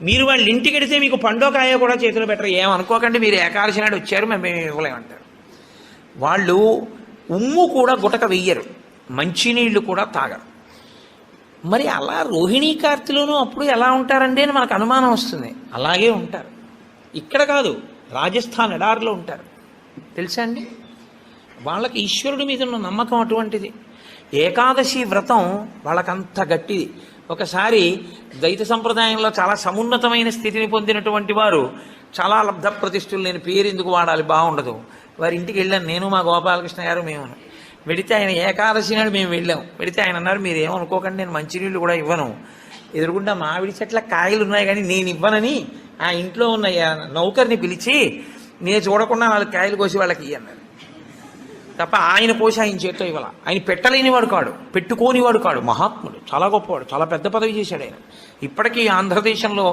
మీరు వాళ్ళ ఇంటికి వెడితే మీకు పండో కాయో కూడా చేతిలో పెట్టరు. ఏమనుకోకండి, మీరు ఏకాదశి నాడు వచ్చారు, మేము ఇవ్వలేమంటారు. వాళ్ళు ఉమ్ము కూడా గుటక వెయ్యరు, మంచినీళ్లు కూడా తాగరు. మరి అలా రోహిణీ కార్తెలోనూ అప్పుడు ఎలా ఉంటారండి అని మనకు అనుమానం వస్తుంది. అలాగే ఉంటారు. ఇక్కడ కాదు, రాజస్థాన్ ఎడారిలో ఉంటారు. తెలుసా అండి? వాళ్ళకి ఈశ్వరుడి మీద ఉన్న నమ్మకం అటువంటిది. ఏకాదశి వ్రతం వాళ్ళకంత గట్టిది. ఒకసారి ద్వైత సంప్రదాయంలో చాలా సమున్నతమైన స్థితిని పొందినటువంటి వారు, చాలా లబ్ధ ప్రతిష్ఠులు, నేను పేరు ఎందుకు వాడాలి, బాగుండదు, వారి ఇంటికి వెళ్ళాను నేను, మా గోపాలకృష్ణ గారు, మేము. వెడితే ఆయన ఏకాదశి నాడు మేము వెళ్ళాం. వెడితే ఆయన అన్నారు, మీరు ఏమనుకోకండి, నేను మంచినీళ్ళు కూడా ఇవ్వను, ఎదురుగుండా మామిడి చెట్ల కాయలు ఉన్నాయి కానీ నేను ఇవ్వనని ఆ ఇంట్లో ఉన్న నౌకర్ని పిలిచి, నేను చూడకుండా వాళ్ళకి కాయలు కోసి వాళ్ళకి ఇవ్వన్నారు తప్ప ఆయన కోసి ఆయన చేతితో ఇవ్వాల. ఆయన పెట్టలేనివాడు కాడు, పెట్టుకోనివాడు కాడు, మహాత్ముడు, చాలా గొప్పవాడు, చాలా పెద్ద పదవి చేశాడు ఆయన. ఇప్పటికీ ఆంధ్రదేశంలో